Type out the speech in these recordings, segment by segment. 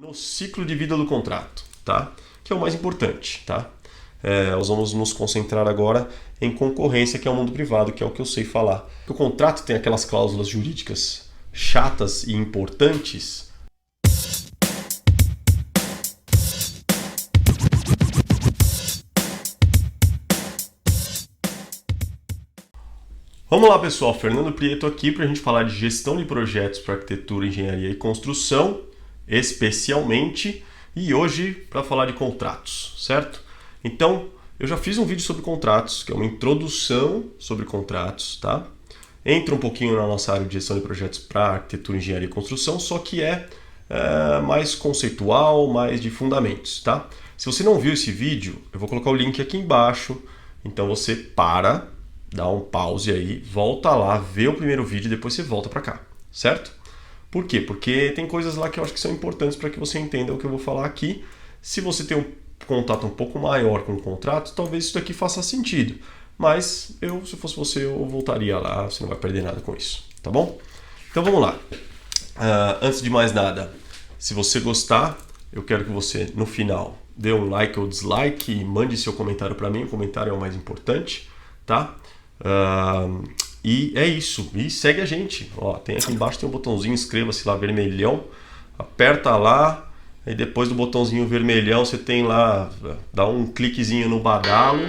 no ciclo de vida do contrato, tá? Que é o mais importante, tá? Nós vamos nos concentrar agora em concorrência, que é o mundo privado, que é o que eu sei falar. O contrato tem aquelas cláusulas jurídicas chatas e importantes. Vamos lá, pessoal. Fernando Prieto aqui para a gente falar de gestão de projetos para arquitetura, engenharia e construção, especialmente, e hoje para falar de contratos, certo? Então, eu já fiz um vídeo sobre contratos, que é uma introdução sobre contratos, tá? Entra um pouquinho na nossa área de gestão de projetos para arquitetura, engenharia e construção, só que é mais conceitual, mais de fundamentos, tá? Se você não viu esse vídeo, eu vou colocar o link aqui embaixo, então você dá um pause aí, volta lá, vê o primeiro vídeo e depois você volta para cá, certo? Por quê? Porque tem coisas lá que eu acho que são importantes para que você entenda o que eu vou falar aqui. Se você tem um contato um pouco maior com o contrato, talvez isso daqui faça sentido. Mas se fosse você, eu voltaria lá, você não vai perder nada com isso, tá bom? Então vamos lá. Antes de mais nada, se você gostar, eu quero que você, no final, dê um like ou dislike e mande seu comentário para mim. O comentário é o mais importante, tá? E é isso. E segue a gente. Ó, tem aqui embaixo tem um botãozinho, inscreva-se lá, vermelhão. Aperta lá. E depois do botãozinho vermelhão você tem lá, dá um cliquezinho no badalo.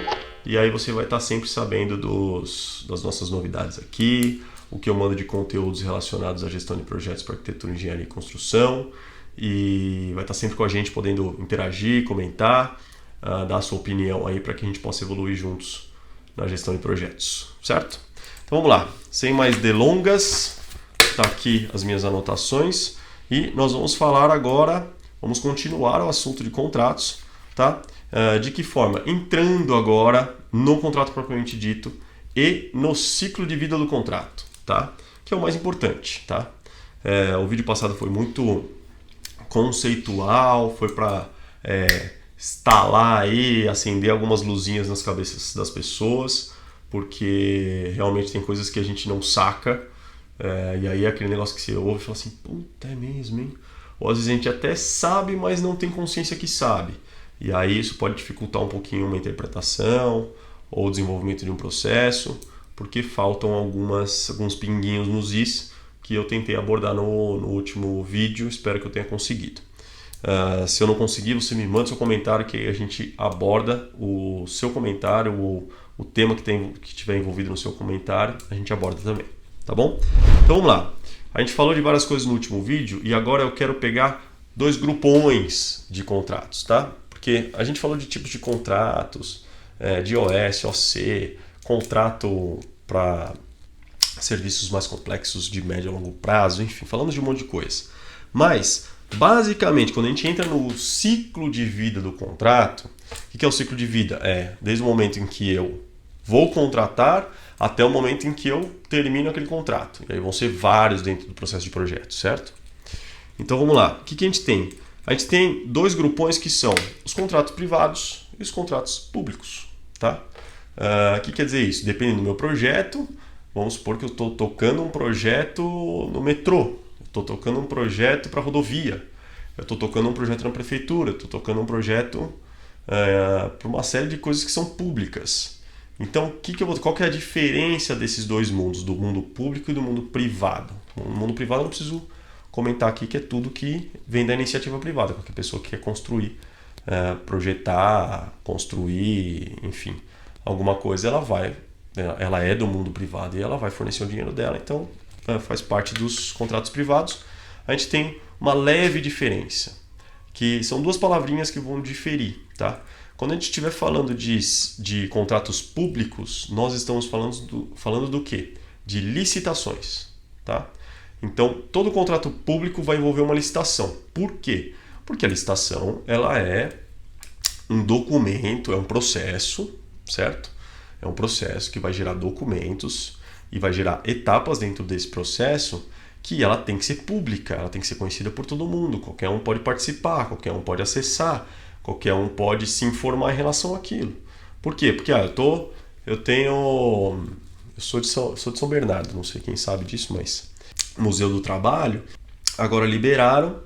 E aí você vai estar sempre sabendo das nossas novidades aqui. O que eu mando de conteúdos relacionados à gestão de projetos para arquitetura, engenharia e construção. E vai estar sempre com a gente podendo interagir, comentar, dar a sua opinião aí para que a gente possa evoluir juntos na gestão de projetos, certo? Então vamos lá, sem mais delongas, tá aqui as minhas anotações e nós vamos falar agora, vamos continuar o assunto de contratos, tá? De que forma? Entrando agora no contrato propriamente dito e no ciclo de vida do contrato, tá? Que é o mais importante, tá? O vídeo passado foi muito conceitual, foi para instalar aí, acender algumas luzinhas nas cabeças das pessoas, porque realmente tem coisas que a gente não saca, e aí é aquele negócio que você ouve e fala assim, puta, é mesmo, hein? Ou às vezes a gente até sabe, mas não tem consciência que sabe. E aí isso pode dificultar um pouquinho uma interpretação ou o desenvolvimento de um processo, porque faltam alguns pinguinhos nos is que eu tentei abordar no último vídeo, espero que eu tenha conseguido. Se eu não conseguir, você me manda seu comentário que a gente aborda o seu comentário, o tema que estiver envolvido no seu comentário, a gente aborda também, tá bom? Então vamos lá. A gente falou de várias coisas no último vídeo e agora eu quero pegar dois grupões de contratos, tá? Porque a gente falou de tipos de contratos, de OS, OC, contrato para serviços mais complexos de médio a longo prazo, enfim, falamos de um monte de coisa. Mas basicamente, quando a gente entra no ciclo de vida do contrato, o que é o ciclo de vida? Desde o momento em que eu vou contratar até o momento em que eu termino aquele contrato. E aí vão ser vários dentro do processo de projeto, certo? Então vamos lá. O que a gente tem? A gente tem dois grupões que são os contratos privados e os contratos públicos, tá? O que quer dizer isso? Dependendo do meu projeto, vamos supor que eu estou tocando um projeto no metrô. Estou tocando um projeto para rodovia, eu estou tocando um projeto na prefeitura, estou tocando um projeto para uma série de coisas que são públicas. Então, qual que é a diferença desses dois mundos, do mundo público e do mundo privado? No mundo privado eu não preciso comentar aqui que é tudo que vem da iniciativa privada, qualquer pessoa que quer construir, projetar, construir, enfim, alguma coisa, ela é do mundo privado e ela vai fornecer o dinheiro dela, então faz parte dos contratos privados. A gente tem uma leve diferença, que são duas palavrinhas que vão diferir, tá? Quando a gente estiver falando de contratos públicos, nós estamos falando do quê? De licitações, tá? Então, todo contrato público vai envolver uma licitação. Por quê? Porque a licitação, ela é um documento, é um processo, certo? É um processo que vai gerar documentos e vai gerar etapas dentro desse processo que ela tem que ser pública, ela tem que ser conhecida por todo mundo, qualquer um pode participar, qualquer um pode acessar, qualquer um pode se informar em relação àquilo. Por quê? Porque eu sou de São Bernardo, não sei quem sabe disso, mas Museu do Trabalho agora liberaram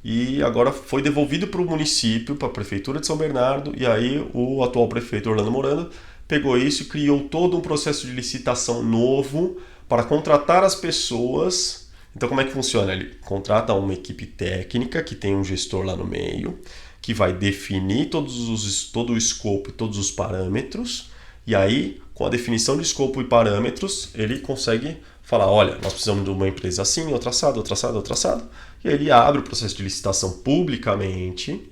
e agora foi devolvido para o município, para a Prefeitura de São Bernardo, e aí o atual prefeito Orlando Morando pegou isso e criou todo um processo de licitação novo para contratar as pessoas. Então como é que funciona? Ele contrata uma equipe técnica que tem um gestor lá no meio, que vai definir todo o escopo e todos os parâmetros, e aí, com a definição de escopo e parâmetros, ele consegue falar, olha, nós precisamos de uma empresa assim, outra assado, outra assado, outra assado, e aí ele abre o processo de licitação publicamente,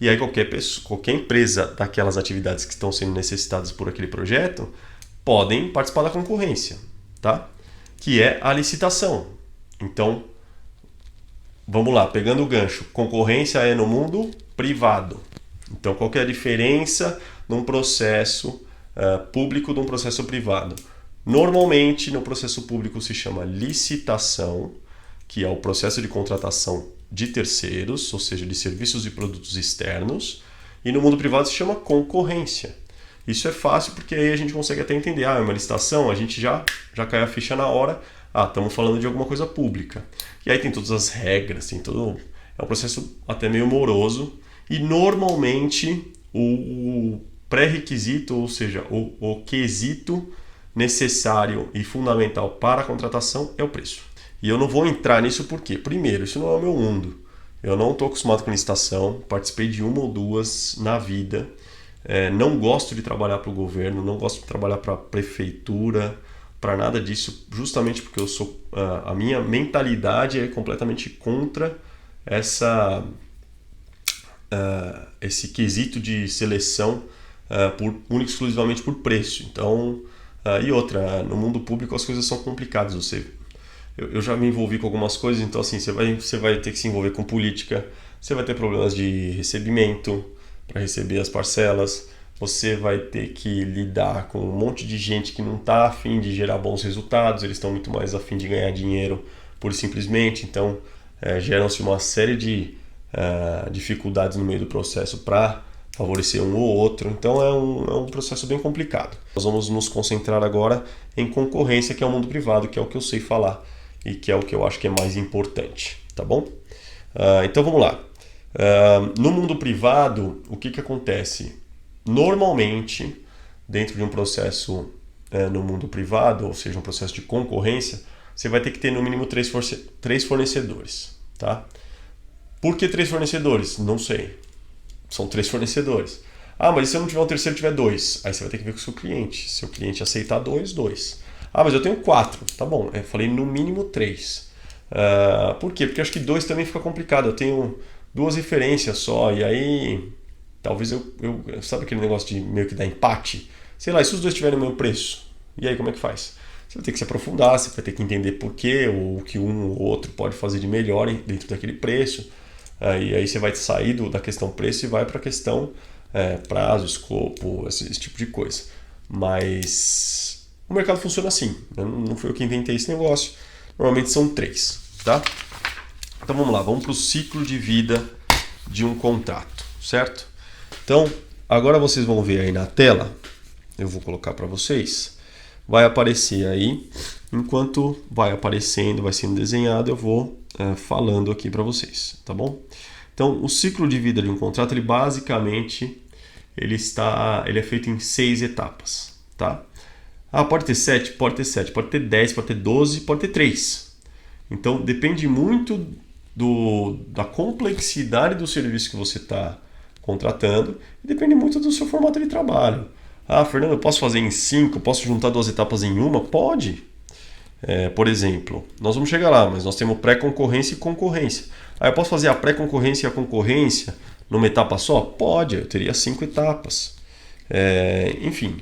e aí qualquer empresa daquelas atividades que estão sendo necessitadas por aquele projeto podem participar da concorrência, tá? Que é a licitação. Então, vamos lá, pegando o gancho, concorrência é no mundo privado. Então, qual que é a diferença num processo público de um processo privado? Normalmente, no processo público se chama licitação, que é o processo de contratação de terceiros, ou seja, de serviços e produtos externos, e no mundo privado se chama concorrência. Isso é fácil porque aí a gente consegue até entender, é uma licitação, a gente já cai a ficha na hora, estamos falando de alguma coisa pública. E aí tem todas as regras, tem todo, é um processo até meio moroso, e normalmente o pré-requisito, ou seja, o quesito necessário e fundamental para a contratação é o preço. E eu não vou entrar nisso porque, primeiro, isso não é o meu mundo. Eu não estou acostumado com licitação, participei de uma ou duas na vida, não gosto de trabalhar para o governo, não gosto de trabalhar para a prefeitura, para nada disso, justamente porque eu sou, a minha mentalidade é completamente contra esse quesito de seleção única e exclusivamente por preço. Então, e outra, no mundo público as coisas são complicadas. Eu já me envolvi com algumas coisas, então assim, você vai ter que se envolver com política, você vai ter problemas de recebimento para receber as parcelas, você vai ter que lidar com um monte de gente que não está a fim de gerar bons resultados, eles estão muito mais a fim de ganhar dinheiro pura e simplesmente, então geram-se uma série de dificuldades no meio do processo para favorecer um ou outro, então é um processo bem complicado. Nós vamos nos concentrar agora em concorrência, que é o mundo privado, que é o que eu sei falar e que é o que eu acho que é mais importante, tá bom? Então vamos lá. No mundo privado, o que acontece? Normalmente, dentro de um processo no mundo privado, ou seja, um processo de concorrência, você vai ter que ter no mínimo três fornecedores, tá? Por que 3 fornecedores? Não sei. São 3 fornecedores. Mas se eu não tiver um terceiro, tiver 2. Aí você vai ter que ver com o seu cliente. Se o cliente aceitar 2. Mas eu tenho 4. Tá bom, eu falei no mínimo 3. Por quê? Porque eu acho que 2 também fica complicado. Eu tenho 2 referências só, e aí talvez eu sabe aquele negócio de meio que dar empate? Sei lá, e se os 2 tiverem o mesmo preço? E aí como é que faz? Você vai ter que se aprofundar, você vai ter que entender por quê, ou o que um ou outro pode fazer de melhor dentro daquele preço. E aí você vai sair da questão preço e vai para a questão prazo, escopo, esse tipo de coisa. Mas o mercado funciona assim. Não foi eu que inventei esse negócio. Normalmente são 3, tá? Então vamos lá, vamos para o ciclo de vida de um contrato, certo? Então, agora vocês vão ver aí na tela, eu vou colocar para vocês, vai aparecer aí, enquanto vai aparecendo, vai sendo desenhado, eu vou falando aqui para vocês, tá bom? Então, o ciclo de vida de um contrato, ele basicamente ele é feito em 6 etapas, tá? Pode ter 7, pode ter 7, pode ter 10, pode ter 12, pode ter 3. Então, depende muito da complexidade do serviço que você está contratando e depende muito do seu formato de trabalho. Fernando, eu posso fazer em 5? Posso juntar 2 etapas em uma? Pode. Por exemplo, nós vamos chegar lá, mas nós temos pré-concorrência e concorrência. Eu posso fazer a pré-concorrência e a concorrência numa etapa só? Pode, eu teria 5 etapas. Enfim,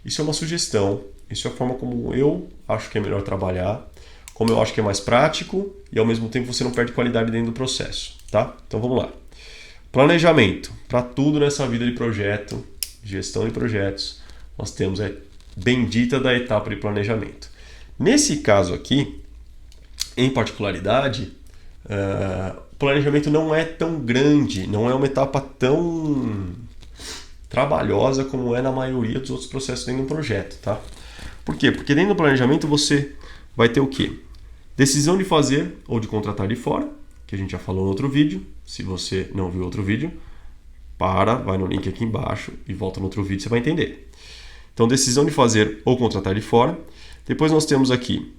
isso é uma sugestão, isso é a forma como eu acho que é melhor trabalhar, como eu acho que é mais prático e ao mesmo tempo você não perde qualidade dentro do processo, tá? Então vamos lá. Planejamento. Para tudo nessa vida de projeto, gestão de projetos, nós temos a bendita da etapa de planejamento. Nesse caso aqui, em particularidade, o planejamento não é tão grande, não é uma etapa tão trabalhosa como é na maioria dos outros processos dentro de um projeto, tá? Por quê? Porque dentro do planejamento você vai ter o quê? Decisão de fazer ou de contratar de fora, que a gente já falou no outro vídeo. Se você não viu outro vídeo, vai no link aqui embaixo e volta no outro vídeo, você vai entender. Então, decisão de fazer ou contratar de fora. Depois nós temos aqui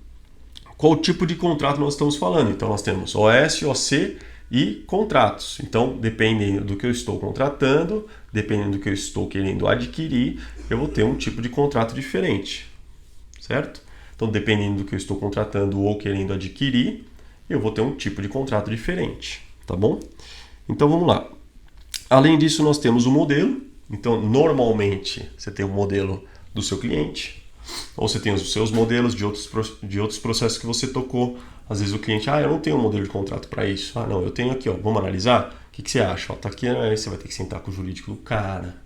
qual tipo de contrato nós estamos falando. Então, nós temos OS, OC e contratos. Então, dependendo do que eu estou contratando, dependendo do que eu estou querendo adquirir, eu vou ter um tipo de contrato diferente, certo? Então, dependendo do que eu estou contratando ou querendo adquirir, eu vou ter um tipo de contrato diferente, tá bom? Então, vamos lá. Além disso, nós temos o modelo. Então, normalmente, você tem um modelo do seu cliente, ou você tem os seus modelos de outros processos que você tocou. Às vezes o cliente, eu não tenho um modelo de contrato para isso. Não, eu tenho aqui, vamos analisar? O que você acha? Tá aqui, aí você vai ter que sentar com o jurídico do cara.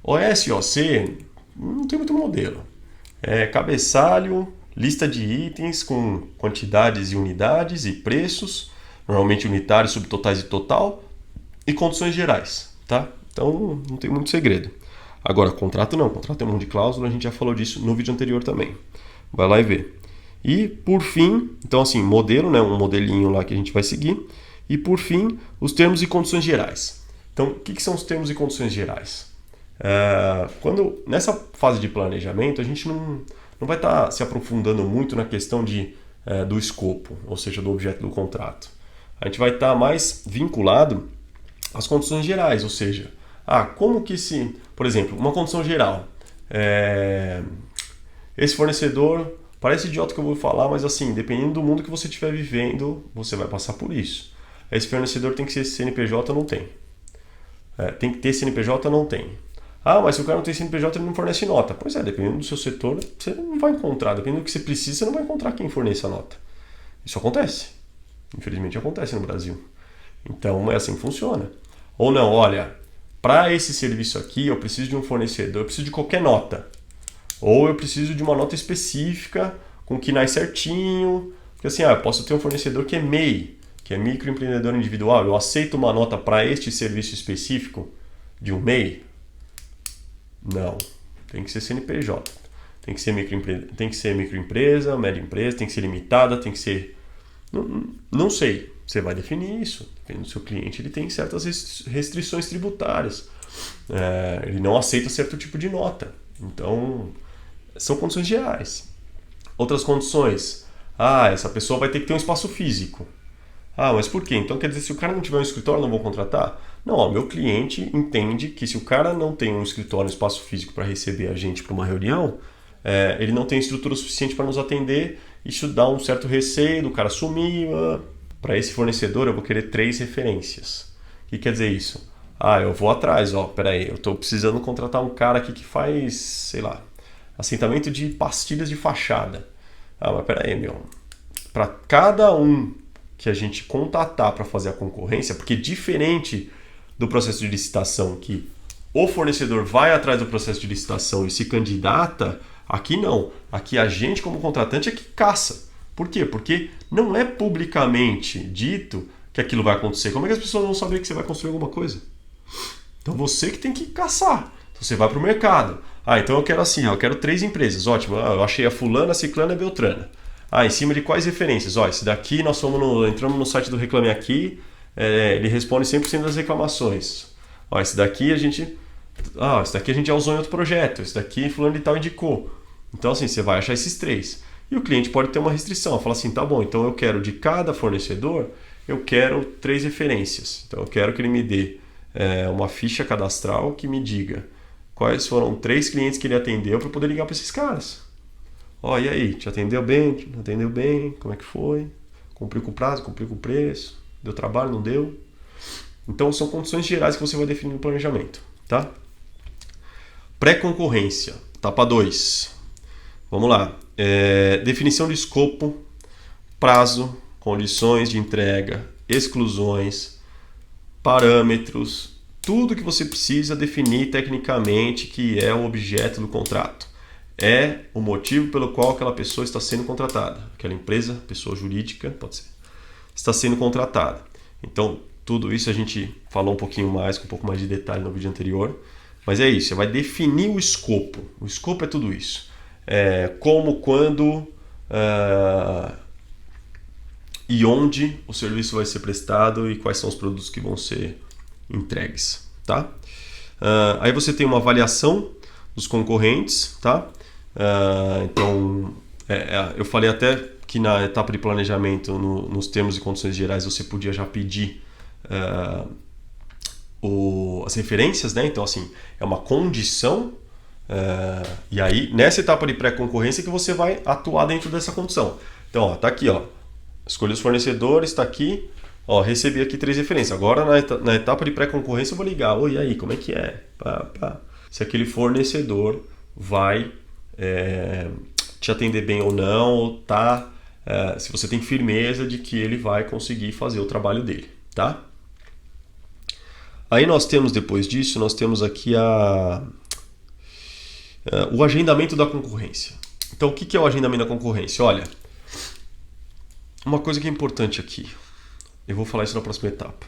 OS e OC, não tem muito modelo. É cabeçalho, lista de itens com quantidades e unidades e preços, normalmente unitários, subtotais e total, e condições gerais, tá? Então, não tem muito segredo. Agora, contrato não. Contrato tem um monte de cláusula, a gente já falou disso no vídeo anterior também. Vai lá e vê. E, por fim, então assim, modelo, né, um modelinho lá que a gente vai seguir. E, por fim, os termos e condições gerais. Então, o que são os termos e condições gerais? Nessa fase de planejamento, a gente não vai estar se aprofundando muito na questão do escopo, ou seja, do objeto do contrato. A gente vai estar mais vinculado às condições gerais, ou seja, como que por exemplo, uma condição geral, esse fornecedor, parece idiota que eu vou falar, mas assim, dependendo do mundo que você estiver vivendo, você vai passar por isso. Esse fornecedor tem que ser CNPJ, não tem. Tem que ter CNPJ, não tem. Mas se o cara não tem CNPJ, ele não fornece nota. Pois é, dependendo do seu setor, você não vai encontrar. Dependendo do que você precisa, você não vai encontrar quem forneça a nota. Isso acontece. Infelizmente acontece no Brasil. Então é assim que funciona. Ou não, olha, para esse serviço aqui eu preciso de um fornecedor, eu preciso de qualquer nota. Ou eu preciso de uma nota específica, com KNAI certinho. Porque assim, eu posso ter um fornecedor que é MEI, que é microempreendedor individual. Eu aceito uma nota para este serviço específico de um MEI? Não, tem que ser CNPJ. Tem que ser microempresa, média empresa, tem que ser limitada, tem que ser... Não sei. Você vai definir isso. Dependendo do seu cliente, ele tem certas restrições tributárias. Ele não aceita certo tipo de nota. Então, são condições gerais. Outras condições. Essa pessoa vai ter que ter um espaço físico. Mas por quê? Então quer dizer, se o cara não tiver um escritório, não vou contratar? Não, meu cliente entende que se o cara não tem um escritório, um espaço físico para receber a gente para uma reunião, ele não tem estrutura suficiente para nos atender. Isso dá um certo receio do cara sumir. Para esse fornecedor, eu vou querer 3 referências. O que quer dizer isso? Eu vou atrás, peraí, eu estou precisando contratar um cara aqui que faz, sei lá, assentamento de pastilhas de fachada. Mas peraí, para cada um que a gente contatar para fazer a concorrência, porque diferente do processo de licitação, que o fornecedor vai atrás do processo de licitação e se candidata, aqui não. Aqui a gente, como contratante, é que caça. Por quê? Porque não é publicamente dito que aquilo vai acontecer. Como é que as pessoas vão saber que você vai construir alguma coisa? Então você que tem que caçar. Então você vai para o mercado. Então eu quero assim, eu quero 3 empresas. Ótimo, eu achei a fulana, a ciclana e a beltrana. Em cima de quais referências? Esse daqui nós entramos no site do Reclame Aqui, ele responde 100% das reclamações. Esse daqui a gente já usou em outro projeto. Esse daqui fulano de tal indicou. Então assim, você vai achar esses 3. E o cliente pode ter uma restrição, fala assim, tá bom, então eu quero de cada fornecedor, eu quero 3 referências. Então eu quero que ele me dê uma ficha cadastral que me diga quais foram 3 clientes que ele atendeu para eu poder ligar para esses caras. E aí, te atendeu bem? Não atendeu bem? Como é que foi? Cumpriu com o prazo? Cumpriu com o preço? Deu trabalho? Não deu? Então são condições gerais que você vai definir no planejamento, tá? Pré-concorrência, etapa 2. Vamos lá. Definição de escopo, prazo, condições de entrega, exclusões, parâmetros, tudo que você precisa definir tecnicamente que é o objeto do contrato. É o motivo pelo qual aquela pessoa está sendo contratada. Aquela empresa, pessoa jurídica, pode ser, está sendo contratada. Então, tudo isso a gente falou um pouquinho mais, com um pouco mais de detalhe no vídeo anterior. Mas é isso, você vai definir o escopo. O escopo é tudo isso. Como, quando, e onde o serviço vai ser prestado e quais são os produtos que vão ser entregues, tá? Aí você tem uma avaliação dos concorrentes, tá? Então, eu falei até que na etapa de planejamento, nos termos e condições gerais, você podia já pedir as referências, né? Então, assim, é uma condição. E aí, nessa etapa de pré-concorrência que você vai atuar dentro dessa condição. Então, ó, tá aqui, ó, escolhi os fornecedores, está aqui, ó, recebi aqui 3 referências. Agora, na etapa de pré-concorrência, eu vou ligar. Oi, aí, como é que é? Se aquele fornecedor vai te atender bem ou não, ou se você tem firmeza de que ele vai conseguir fazer o trabalho dele, tá? Aí nós temos, depois disso, nós temos aqui o agendamento da concorrência. Então, o que é o agendamento da concorrência? Olha, uma coisa que é importante aqui, eu vou falar isso na próxima etapa.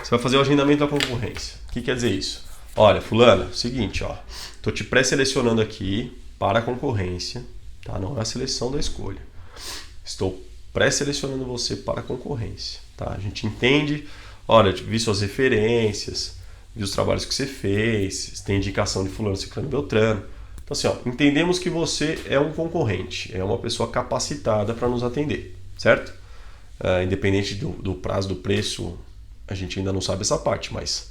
Você vai fazer o agendamento da concorrência. O que quer dizer isso? Olha, fulano, seguinte, ó, tô te pré-selecionando aqui para a concorrência, tá? Não é a seleção da escolha. Estou pré-selecionando você para a concorrência, tá? A gente entende, olha, vi suas referências, vi os trabalhos que você fez, tem indicação de fulano, ciclano, beltrano. Então, assim, ó, entendemos que você é um concorrente, é uma pessoa capacitada para nos atender, certo? Independente do prazo, do preço, a gente ainda não sabe essa parte, mas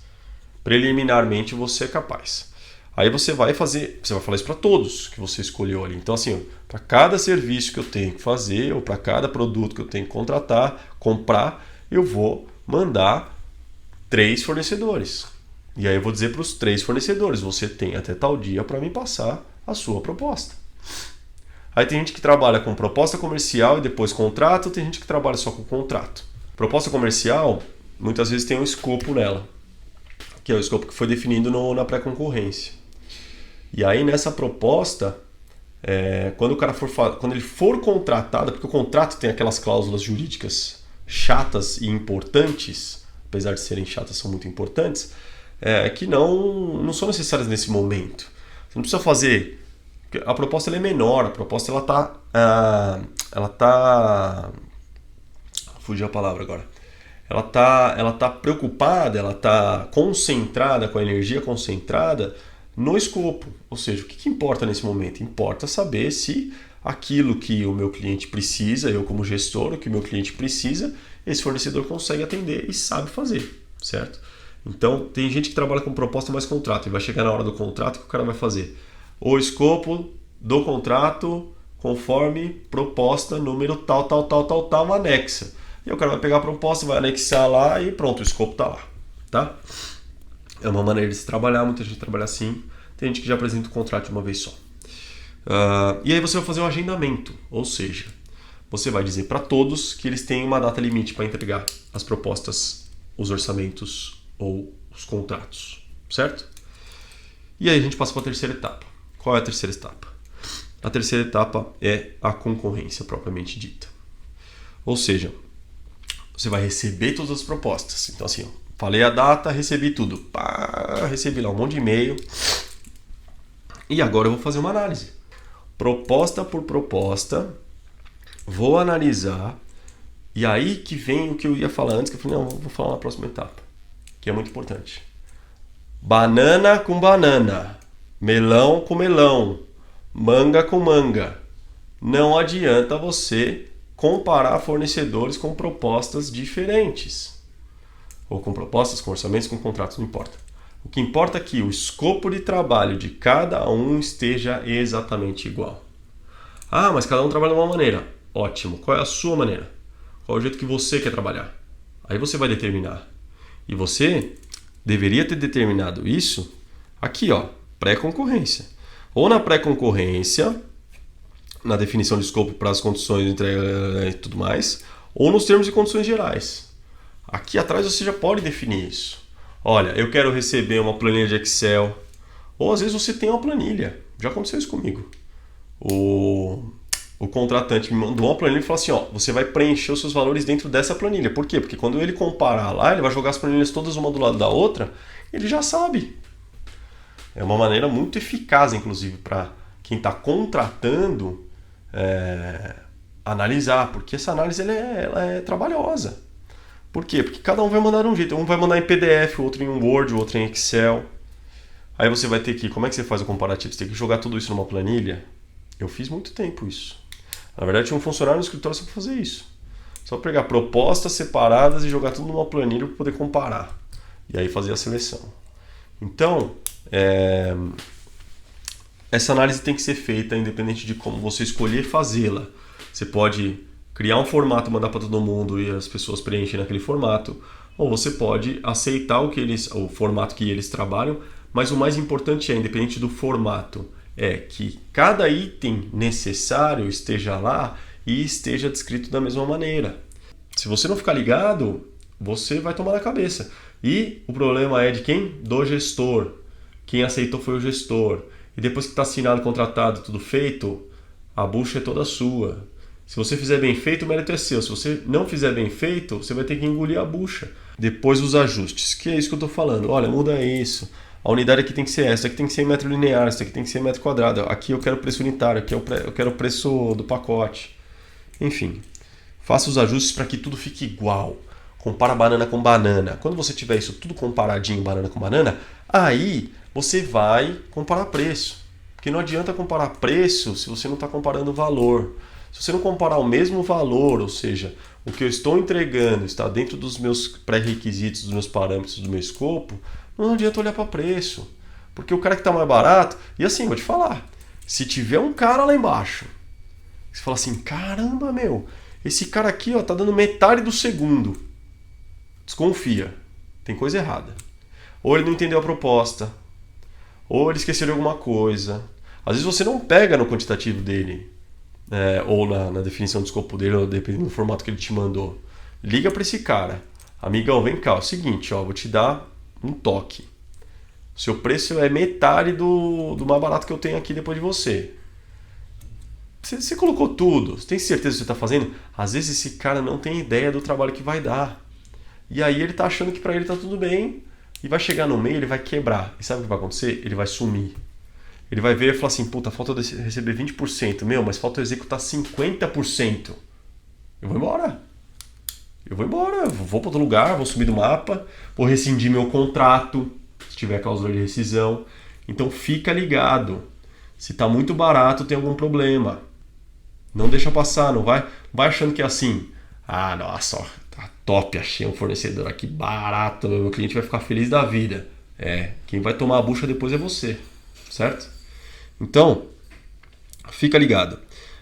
preliminarmente você é capaz. Aí você vai falar isso para todos que você escolheu ali. Então, assim, para cada serviço que eu tenho que fazer, ou para cada produto que eu tenho que comprar, eu vou mandar 3 fornecedores. E aí eu vou dizer para os 3 fornecedores, você tem até tal dia para me passar a sua proposta. Aí tem gente que trabalha com proposta comercial e depois contrato, tem gente que trabalha só com contrato. Proposta comercial, muitas vezes tem um escopo nela, que é o escopo que foi definido na pré-concorrência. E aí nessa proposta, quando ele for contratado, porque o contrato tem aquelas cláusulas jurídicas chatas e importantes, apesar de serem chatas, são muito importantes, que não são necessárias nesse momento. Você não precisa fazer. A proposta ela é menor, a proposta ela tá fugiu a palavra agora. Ela tá preocupada, ela tá concentrada, com a energia concentrada no escopo. Ou seja, o que importa nesse momento? Importa saber se aquilo que o meu cliente precisa, eu como gestor, o que o meu cliente precisa, esse fornecedor consegue atender e sabe fazer, certo? Então, tem gente que trabalha com proposta mais contrato e vai chegar na hora do contrato, que o cara vai fazer o escopo do contrato conforme proposta número tal, anexa. E o cara vai pegar a proposta, vai anexar lá e pronto, o escopo está lá, tá? É uma maneira de se trabalhar, muita gente trabalha assim. Tem gente que já apresenta o contrato de uma vez só. E aí você vai fazer um agendamento, ou seja, você vai dizer para todos que eles têm uma data limite para entregar as propostas, os orçamentos ou os contratos, certo? E aí a gente passa para a terceira etapa. Qual é a terceira etapa? A terceira etapa é a concorrência propriamente dita. Ou seja, você vai receber todas as propostas. Então assim, falei a data, recebi tudo. Recebi lá um monte de e-mail. E agora eu vou fazer uma análise. Proposta por proposta, vou analisar. E aí que vem o que eu ia falar antes, que eu falei, não, vou falar na próxima etapa, que é muito importante. Banana com banana, melão com melão, manga com manga. Não adianta você comparar fornecedores com propostas diferentes. Ou com propostas, com orçamentos, com contratos, não importa. O que importa é que o escopo de trabalho de cada um esteja exatamente igual. Mas cada um trabalha de uma maneira. Ótimo. Qual é a sua maneira? Qual é o jeito que você quer trabalhar? Aí você vai determinar. E você deveria ter determinado isso aqui, ó, pré-concorrência. Ou na pré-concorrência, na definição de escopo, prazo, condições, entrega e tudo mais, ou nos termos e condições gerais. Aqui atrás você já pode definir isso. Olha, eu quero receber uma planilha de Excel. Ou às vezes você tem uma planilha. Já aconteceu isso comigo. O contratante me mandou uma planilha e falou assim, ó, você vai preencher os seus valores dentro dessa planilha. Por quê? Porque quando ele comparar lá, ele vai jogar as planilhas todas uma do lado da outra, ele já sabe. É uma maneira muito eficaz, inclusive, para quem está contratando analisar, porque essa análise ela é trabalhosa. Por quê? Porque cada um vai mandar de um jeito. Um vai mandar em PDF, outro em Word, outro em Excel. Aí você vai ter que... Como é que você faz o comparativo? Você tem que jogar tudo isso numa planilha. Eu fiz muito tempo isso. Na verdade, tinha um funcionário no escritório só para fazer isso. Só pegar propostas separadas e jogar tudo numa planilha para poder comparar. E aí fazer a seleção. Então, essa análise tem que ser feita independente de como você escolher fazê-la. Você pode criar um formato, mandar para todo mundo e as pessoas preenchem naquele formato. Ou você pode aceitar o formato que eles trabalham, mas o mais importante independente do formato, é que cada item necessário esteja lá e esteja descrito da mesma maneira. Se você não ficar ligado, você vai tomar na cabeça. E o problema é de quem? Do gestor. Quem aceitou foi o gestor. E depois que está assinado, contratado, tudo feito, a bucha é toda sua. Se você fizer bem feito, o mérito é seu. Se você não fizer bem feito, você vai ter que engolir a bucha. Depois os ajustes, que é isso que eu estou falando. Olha, muda isso. A unidade aqui tem que ser essa, aqui tem que ser em metro linear, essa aqui tem que ser em metro quadrado. Aqui eu quero preço unitário, aqui eu quero o preço do pacote. Enfim, faça os ajustes para que tudo fique igual. Compara banana com banana. Quando você tiver isso tudo comparadinho, banana com banana, aí você vai comparar preço. Porque não adianta comparar preço se você não está comparando valor. Se você não comparar o mesmo valor, ou seja, o que eu estou entregando está dentro dos meus pré-requisitos, dos meus parâmetros, do meu escopo, não adianta olhar para preço. Porque o cara que está mais barato... E assim, vou te falar. Se tiver um cara lá embaixo, você fala assim, caramba, meu, esse cara aqui ó, tá dando metade do segundo. Desconfia. Tem coisa errada. Ou ele não entendeu a proposta. Ou ele esqueceu de alguma coisa. Às vezes você não pega no quantitativo dele. Ou na definição do escopo dele, ou dependendo do formato que ele te mandou. Liga para esse cara. Amigão, vem cá. É o seguinte, ó, vou te dar um toque. Seu preço é metade do mais barato que eu tenho aqui depois de você. Você colocou tudo. Você tem certeza que você está fazendo? Às vezes esse cara não tem ideia do trabalho que vai dar. E aí ele está achando que para ele está tudo bem. E vai chegar no meio, ele vai quebrar. E sabe o que vai acontecer? Ele vai sumir. Ele vai ver e falar assim, puta, falta eu receber 20%. Meu, mas falta eu executar 50%. Eu vou embora. Eu vou para outro lugar, vou sumir do mapa, vou rescindir meu contrato, se tiver cláusula de rescisão. Então fica ligado. Se está muito barato, tem algum problema. Não deixa passar, não vai achando que é assim. Ah, nossa, ó, tá top, achei um fornecedor aqui barato, meu cliente vai ficar feliz da vida. Quem vai tomar a bucha depois é você, certo? Então, fica ligado.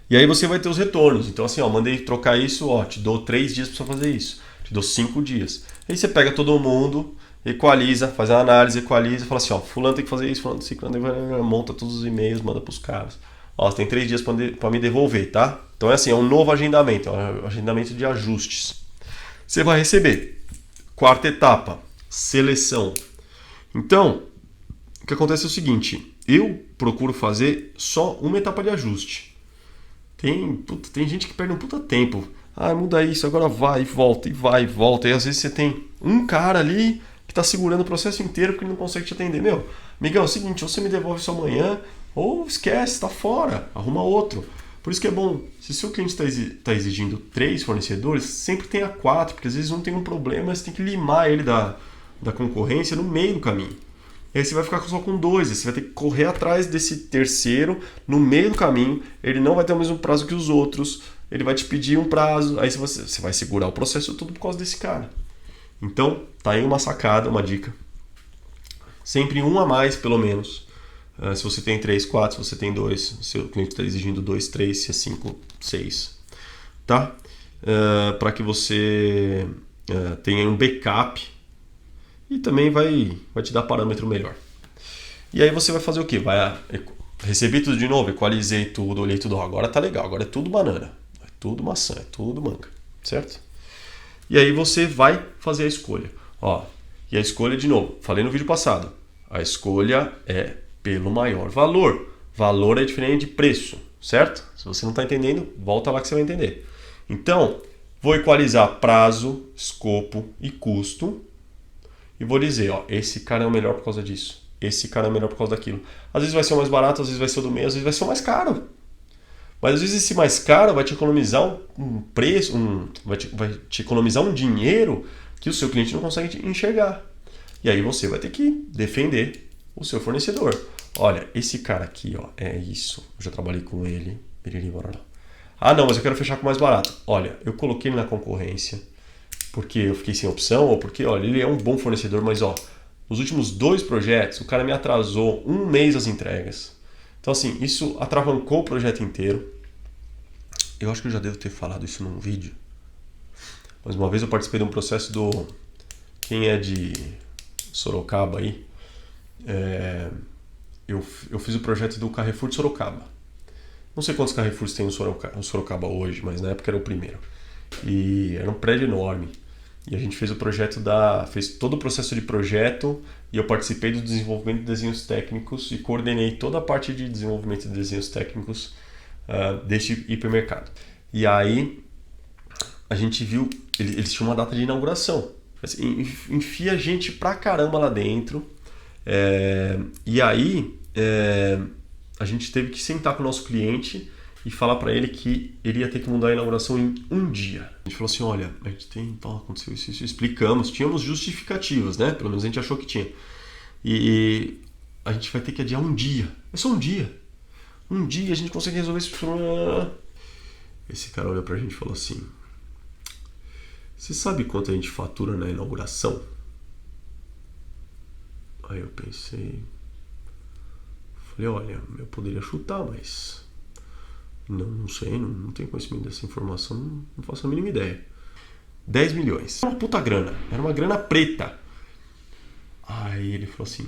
E aí você vai ter os retornos. Então assim, ó, mandei trocar isso, ó, te dou 3 dias para você fazer isso. Te dou 5 dias. Aí você pega todo mundo, equaliza, faz a análise, equaliza, fala assim, ó, fulano tem que fazer isso, fulano tem que fazer, monta todos os e-mails, manda para os caras. Ó, você tem 3 dias para me devolver, tá? Então é assim, é um novo agendamento, é um agendamento de ajustes. Você vai receber. Quarta etapa, seleção. Então, o que acontece é o seguinte, eu procuro fazer só uma etapa de ajuste. Tem gente que perde um puta tempo. Ah, muda isso, agora vai e volta, e vai e volta. E às vezes você tem um cara ali que está segurando o processo inteiro porque ele não consegue te atender. Meu, amigão, é o seguinte, ou você me devolve isso amanhã, ou esquece, tá fora, arruma outro. Por isso que é bom, se o seu cliente está exigindo 3 fornecedores, sempre tenha 4, porque às vezes um tem um problema, você tem que limar ele da concorrência no meio do caminho. E aí você vai ficar só com 2, você vai ter que correr atrás desse terceiro no meio do caminho, ele não vai ter o mesmo prazo que os outros, ele vai te pedir um prazo, aí você vai segurar o processo todo por causa desse cara. Então, tá aí uma sacada, uma dica. Sempre um a mais, pelo menos. Se você tem 3, 4, se você tem 2, seu cliente está exigindo 2, 3, se é 5, 6. Tá? Para que você tenha um backup e também vai te dar parâmetro melhor. E aí você vai fazer o quê? Vai receber tudo de novo, equalizei tudo, olhei tudo. Agora tá legal, agora é tudo banana, é tudo maçã, é tudo manga, certo? E aí você vai fazer a escolha. E a escolha, de novo, falei no vídeo passado, a escolha é pelo maior valor. Valor é diferente de preço, certo? Se você não está entendendo, volta lá que você vai entender. Então, vou equalizar prazo, escopo e custo. E vou dizer, esse cara é o melhor por causa disso. Esse cara é o melhor por causa daquilo. Às vezes vai ser o mais barato, às vezes vai ser o do meio, às vezes vai ser o mais caro. Mas às vezes esse mais caro vai te economizar um preço, vai te economizar um dinheiro que o seu cliente não consegue enxergar. E aí você vai ter que defender o seu fornecedor. Olha, esse cara aqui, ó, é isso. Eu já trabalhei com ele. Ah, não, mas eu quero fechar com mais barato. Olha, eu coloquei ele na concorrência porque eu fiquei sem opção ou porque, olha, ele é um bom fornecedor, mas ó, nos últimos 2 projetos o cara me atrasou 1 mês as entregas. Então assim, isso atravancou o projeto inteiro. Eu acho que eu já devo ter falado isso num vídeo. Mas uma vez eu participei de um processo do... Quem é de Sorocaba aí? Eu fiz o projeto do Carrefour de Sorocaba. Não sei quantos Carrefours tem o Sorocaba hoje, mas na época era o primeiro. E era um prédio enorme. E a gente fez o projeto fez todo o processo de projeto e eu participei do desenvolvimento de desenhos técnicos e coordenei toda a parte de desenvolvimento de desenhos técnicos deste hipermercado. E aí a gente viu, eles tinham uma data de inauguração. Assim, enfia gente pra caramba lá dentro. E aí a gente teve que sentar com o nosso cliente e falar para ele que ele ia ter que mudar a inauguração em 1 dia. A gente falou assim, olha, a gente aconteceu isso, explicamos, tínhamos justificativas, né? Pelo menos a gente achou que tinha. E a gente vai ter que adiar 1 dia. É só 1 dia. 1 dia a gente consegue resolver esse problema. Esse cara olhou pra gente e falou assim, você sabe quanto a gente fatura na inauguração? Aí eu pensei, falei, olha, eu poderia chutar, mas não sei, não tenho conhecimento dessa informação, não faço a mínima ideia. 10 milhões. Era uma puta grana, era uma grana preta. Aí ele falou assim,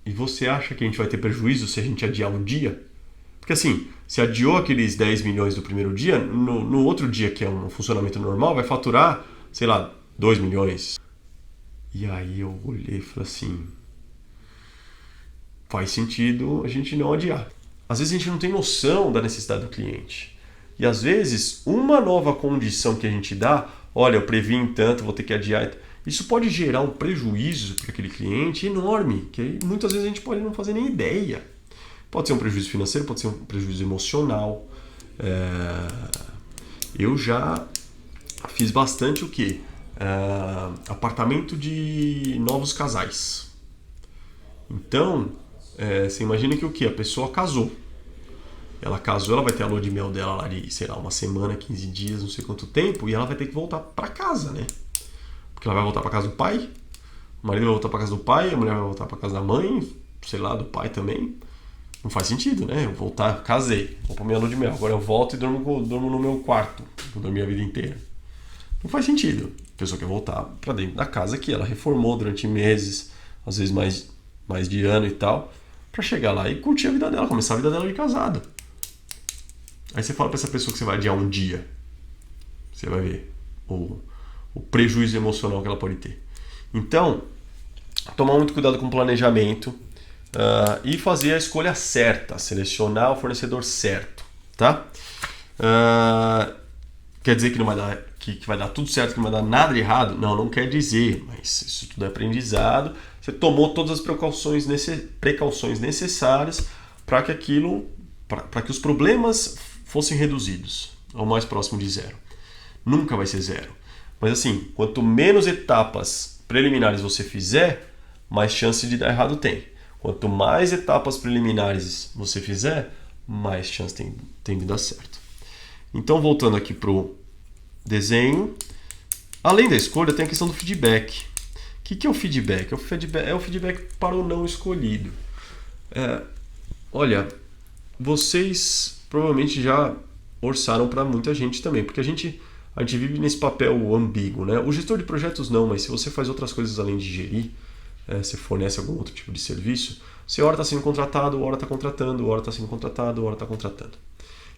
e você acha que a gente vai ter prejuízo se a gente adiar 1 dia? Porque assim, se adiou aqueles 10 milhões do primeiro dia, no outro dia, que é um funcionamento normal, vai faturar, sei lá, 2 milhões. E aí eu olhei e falei assim, faz sentido a gente não adiar. Às vezes a gente não tem noção da necessidade do cliente. E às vezes uma nova condição que a gente dá, olha, eu previ em tanto, vou ter que adiar. Isso pode gerar um prejuízo para aquele cliente enorme, que muitas vezes a gente pode não fazer nem ideia. Pode ser um prejuízo financeiro, pode ser um prejuízo emocional. Eu já fiz bastante o quê? Apartamento de novos casais. Então, você imagina que o quê? A pessoa casou. Ela casou, ela vai ter a lua de mel dela lá de, sei lá, 1 semana, 15 dias, não sei quanto tempo, e ela vai ter que voltar para casa, né? Porque ela vai voltar para casa do pai, o marido vai voltar para casa do pai, a mulher vai voltar para casa da mãe, sei lá, do pai também. Não faz sentido, né? Eu voltar, casei, vou pra minha lua de mel, agora eu volto e durmo no meu quarto, vou dormir a vida inteira. Não faz sentido. A pessoa quer voltar para dentro da casa que ela reformou durante meses, às vezes mais de ano e tal, para chegar lá e curtir a vida dela, começar a vida dela de casada. Aí você fala para essa pessoa que você vai adiar 1 dia, você vai ver o prejuízo emocional que ela pode ter. Então, tomar muito cuidado com o planejamento e fazer a escolha certa, selecionar o fornecedor certo, tá? Quer dizer que não vai dar, que vai dar tudo certo, que não vai dar nada de errado? Não quer dizer, mas isso tudo é aprendizado. Você tomou todas as precauções necessárias para que os problemas fossem reduzidos ao mais próximo de 0. Nunca vai ser 0. Mas assim, quanto menos etapas preliminares você fizer, mais chance de dar errado tem. Quanto mais etapas preliminares você fizer, mais chance tem de dar certo. Então, voltando aqui para o desenho, além da escolha, tem a questão do feedback. O que é o feedback? É o feedback para o não escolhido. Olha, vocês provavelmente já orçaram para muita gente também, porque a gente vive nesse papel ambíguo, né? O gestor de projetos não, mas se você faz outras coisas além de gerir, você fornece algum outro tipo de serviço, você hora está sendo contratado, hora está contratando, hora está sendo contratado, hora está contratando.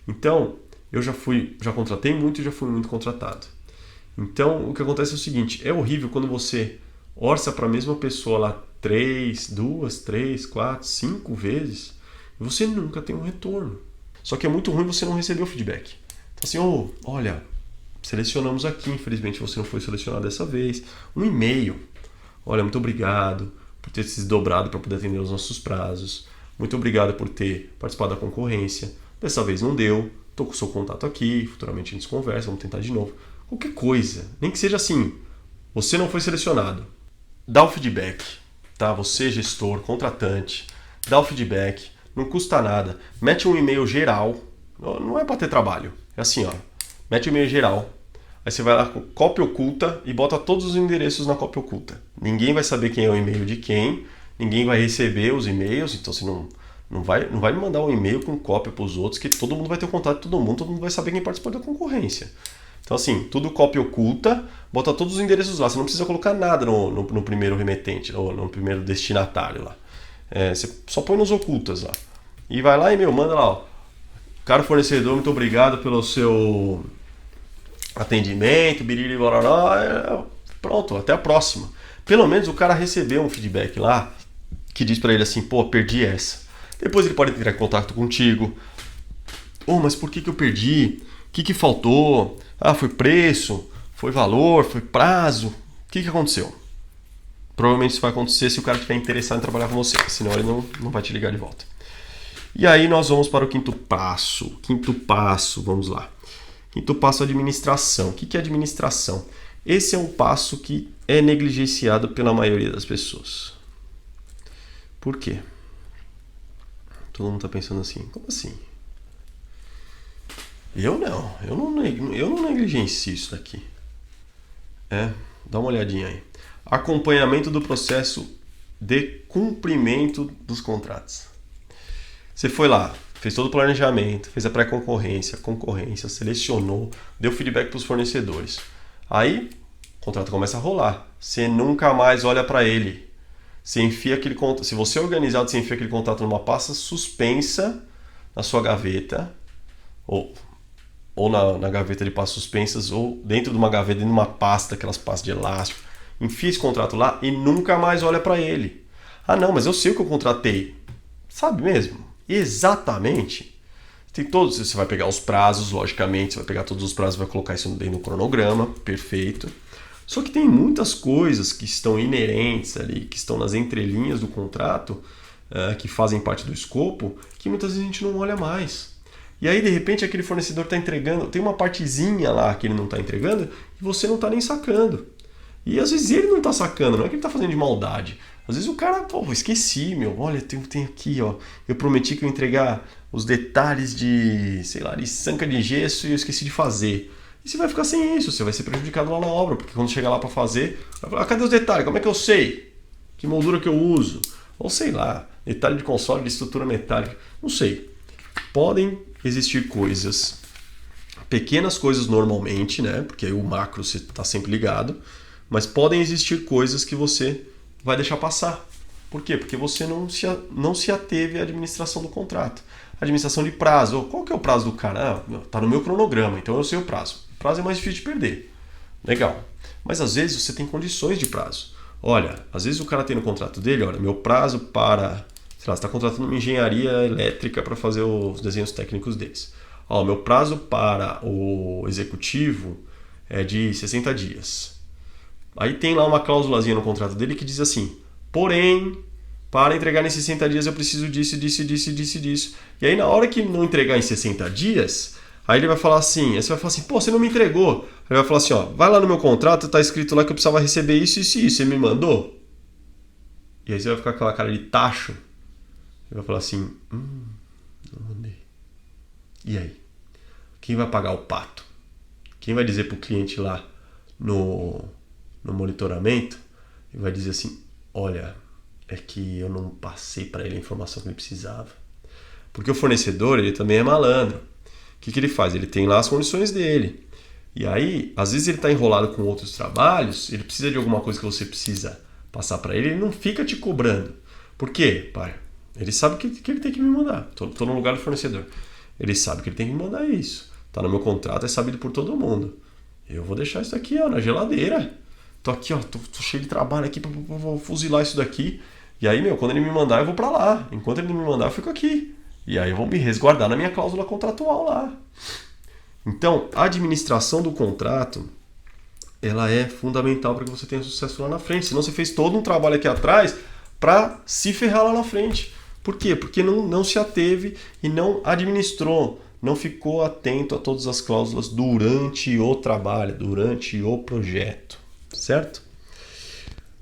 Então, eu já contratei muito e já fui muito contratado. Então, o que acontece é o seguinte, é horrível quando você orça para a mesma pessoa lá 2, 3, 4, 5 vezes e você nunca tem um retorno. Só que é muito ruim você não receber o feedback. Então assim, olha, selecionamos aqui, infelizmente você não foi selecionado dessa vez. Um e-mail. Olha, muito obrigado por ter se desdobrado para poder atender os nossos prazos. Muito obrigado por ter participado da concorrência. Dessa vez não deu, tô com o seu contato aqui, futuramente a gente conversa, vamos tentar de novo. Qualquer coisa, nem que seja assim, você não foi selecionado. Dá o feedback, tá? Você, gestor, contratante, dá o feedback, não custa nada. Mete um e-mail geral, não é para ter trabalho, é assim, ó. Mete um e-mail geral, aí você vai lá com cópia oculta e bota todos os endereços na cópia oculta. Ninguém vai saber quem é o e-mail de quem, ninguém vai receber os e-mails, então você não vai me mandar um e-mail com cópia para os outros, que todo mundo vai ter contato de todo mundo vai saber quem participou da concorrência. Então assim, tudo cópia oculta, bota todos os endereços lá, você não precisa colocar nada no primeiro remetente, ou no primeiro destinatário lá. Você só põe nos ocultas lá. E vai lá e manda lá, ó. Caro fornecedor, muito obrigado pelo seu atendimento, biriri, barará, pronto, até a próxima. Pelo menos o cara recebeu um feedback lá, que diz pra ele assim, pô, perdi essa. Depois ele pode entrar em contato contigo. Mas por que eu perdi? O que faltou? Foi preço? Foi valor? Foi prazo? O que aconteceu? Provavelmente isso vai acontecer se o cara estiver interessado em trabalhar com você, senão ele não vai te ligar de volta. E aí nós vamos para o quinto passo. Quinto passo, vamos lá. Quinto passo, administração. O que é administração? Esse é um passo que é negligenciado pela maioria das pessoas. Por quê? Todo mundo está pensando assim, como assim? Eu não negligencio isso daqui. Dá uma olhadinha aí. Acompanhamento do processo de cumprimento dos contratos. Você foi lá, fez todo o planejamento, fez a pré-concorrência, concorrência, selecionou, deu feedback para os fornecedores. Aí, o contrato começa a rolar. Você nunca mais olha para ele. Você enfia aquele contrato. Se você é organizado, você enfia aquele contrato numa pasta suspensa na sua gaveta, ou na gaveta de pastas suspensas, ou dentro de uma gaveta, dentro de uma pasta, aquelas pastas de elástico. Enfia esse contrato lá e nunca mais olha para ele. Não, mas eu sei o que eu contratei. Sabe mesmo? Exatamente. Você vai pegar os prazos, logicamente, você vai pegar todos os prazos e vai colocar isso dentro do cronograma, perfeito. Só que tem muitas coisas que estão inerentes ali, que estão nas entrelinhas do contrato, que fazem parte do escopo, que muitas vezes a gente não olha mais. E aí, de repente, aquele fornecedor está entregando, tem uma partezinha lá que ele não está entregando e você não está nem sacando. E às vezes ele não está sacando, não é que ele está fazendo de maldade. Às vezes o cara, esqueci, olha, tem aqui, ó, eu prometi que eu ia entregar os detalhes de sanca de gesso e eu esqueci de fazer. E você vai ficar sem isso, você vai ser prejudicado lá na obra, porque quando chegar lá para fazer, vai falar, cadê os detalhes? Como é que eu sei? Que moldura que eu uso? Ou sei lá, detalhe de console, de estrutura metálica, não sei. Podem existir coisas, pequenas coisas normalmente, né? Porque aí o macro você está sempre ligado, mas podem existir coisas que você vai deixar passar. Por quê? Porque você não se ateve à administração do contrato. Administração de prazo. Qual que é o prazo do cara? Está no meu cronograma, então eu sei o prazo. O prazo é mais difícil de perder. Legal. Mas às vezes você tem condições de prazo. Olha, às vezes o cara tem no contrato dele, olha, meu prazo para... você está contratando uma engenharia elétrica para fazer os desenhos técnicos deles. Meu prazo para o executivo é de 60 dias. Aí tem lá uma cláusulazinha no contrato dele que diz assim, porém, para entregar em 60 dias eu preciso disso. E aí na hora que não entregar em 60 dias, aí ele vai falar assim, aí você vai falar assim, você não me entregou. Ele vai falar assim, vai lá no meu contrato, está escrito lá que eu precisava receber isso, você me mandou? E aí você vai ficar com aquela cara de tacho. Ele vai falar assim, não mandei. E aí? Quem vai pagar o pato? Quem vai dizer para o cliente lá no monitoramento? Ele vai dizer assim, olha, é que eu não passei para ele a informação que ele precisava. Porque o fornecedor, ele também é malandro. O que ele faz? Ele tem lá as condições dele. E aí, às vezes ele está enrolado com outros trabalhos, ele precisa de alguma coisa que você precisa passar para ele, ele não fica te cobrando. Por quê, pai? Ele sabe que ele tem que me mandar. Estou no lugar do fornecedor. Ele sabe que ele tem que me mandar isso. Está no meu contrato, é sabido por todo mundo. Eu vou deixar isso aqui na geladeira. Tô aqui, tô cheio de trabalho aqui para fuzilar isso daqui. E aí, quando ele me mandar, eu vou para lá. Enquanto ele não me mandar, eu fico aqui. E aí eu vou me resguardar na minha cláusula contratual lá. Então, a administração do contrato, ela é fundamental para que você tenha sucesso lá na frente. Senão você fez todo um trabalho aqui atrás para se ferrar lá na frente. Por quê? Porque não se ateve e não administrou, não ficou atento a todas as cláusulas durante o trabalho, durante o projeto, certo?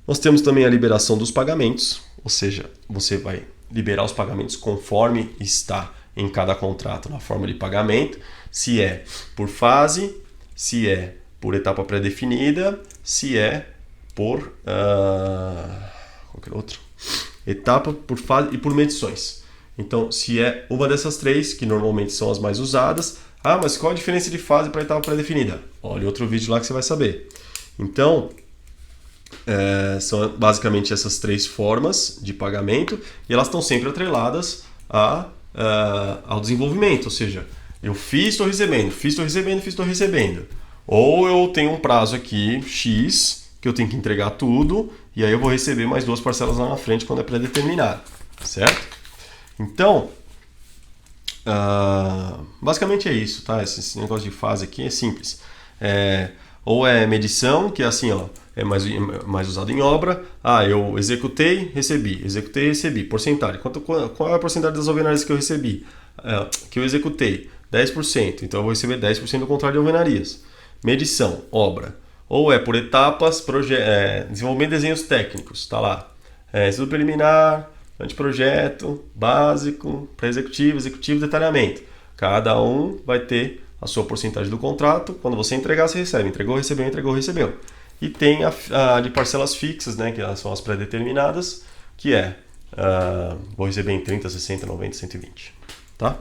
Nós temos também a liberação dos pagamentos, ou seja, você vai liberar os pagamentos conforme está em cada contrato na forma de pagamento, se é por fase, se é por etapa pré-definida, se é por qualquer outro, etapa, por fase e por medições. Então, se é uma dessas três, que normalmente são as mais usadas, mas qual a diferença de fase para etapa pré-definida? Olha outro vídeo lá que você vai saber. Então, são basicamente essas três formas de pagamento e elas estão sempre atreladas ao desenvolvimento, ou seja, eu fiz, estou recebendo, fiz, estou recebendo, fiz, estou recebendo. Ou eu tenho um prazo aqui, X, que eu tenho que entregar tudo e aí eu vou receber mais 2 parcelas lá na frente quando é pré-determinado, certo? Então, basicamente é isso, tá? Esse negócio de fase aqui é simples. Ou é medição, que é assim, ó, é mais usado em obra. Eu executei, recebi. Porcentagem. Qual é a porcentagem das alvenarias que eu recebi? Que eu executei? 10%. Então eu vou receber 10% do contrato de alvenarias. Medição, obra. Ou é por etapas, desenvolvimento de desenhos técnicos. Tá lá. Estudo preliminar, anteprojeto, básico, pré-executivo, executivo, detalhamento. Cada um vai ter a sua porcentagem do contrato. Quando você entregar, você recebe. Entregou, recebeu, entregou, recebeu. E tem a de parcelas fixas, né, que são as pré-determinadas, que vou receber em 30, 60, 90, 120. Tá?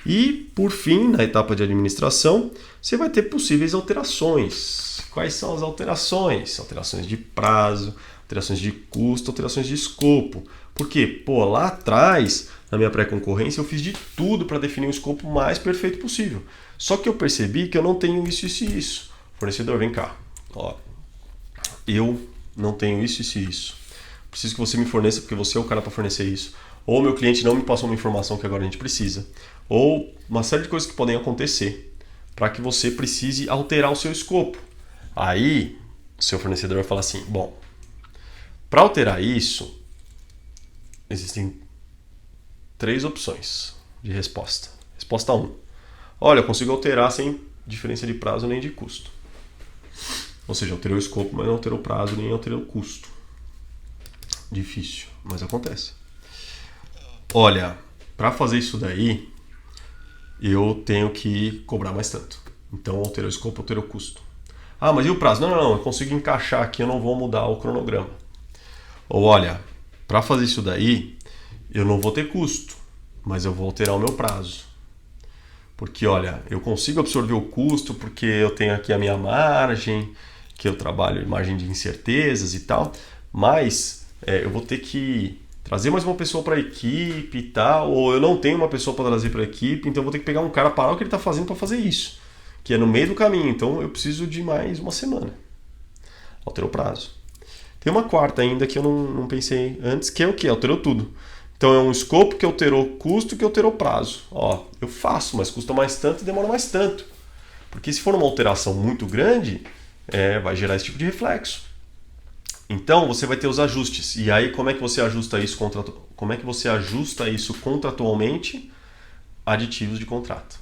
E, por fim, na etapa de administração, você vai ter possíveis alterações. Quais são as alterações? Alterações de prazo, alterações de custo, alterações de escopo. Porque, lá atrás, na minha pré-concorrência, eu fiz de tudo para definir o escopo mais perfeito possível. Só que eu percebi que eu não tenho isso, isso e isso. Fornecedor, vem cá. Eu não tenho isso, isso e isso. Preciso que você me forneça porque você é o cara para fornecer isso. Ou meu cliente não me passou uma informação que agora a gente precisa. Ou uma série de coisas que podem acontecer para que você precise alterar o seu escopo. Aí, o seu fornecedor vai falar assim, bom, para alterar isso, existem 3 opções de resposta. Resposta 1. Olha, eu consigo alterar sem diferença de prazo nem de custo. Ou seja, alterei o escopo, mas não alterei o prazo nem alterei o custo. Difícil, mas acontece. Olha, para fazer isso daí, eu tenho que cobrar mais tanto. Então, alterei o escopo, alterei o custo. Mas e o prazo? Não, eu consigo encaixar aqui, eu não vou mudar o cronograma. Ou olha, para fazer isso daí, eu não vou ter custo, mas eu vou alterar o meu prazo. Porque, olha, eu consigo absorver o custo porque eu tenho aqui a minha margem, que eu trabalho em margem de incertezas e tal, mas eu vou ter que trazer mais uma pessoa para a equipe e tal, ou eu não tenho uma pessoa para trazer para a equipe, então eu vou ter que pegar um cara, parar o que ele está fazendo para fazer isso, que é no meio do caminho, então eu preciso de mais uma semana. Alterou o prazo. Tem uma quarta ainda que eu não pensei antes, que é o que? Alterou tudo. Então é um escopo que alterou custo que alterou prazo. Eu faço, mas custa mais tanto e demora mais tanto. Porque se for uma alteração muito grande, vai gerar esse tipo de reflexo. Então você vai ter os ajustes. E aí como é que você ajusta isso contratualmente? Aditivos de contrato.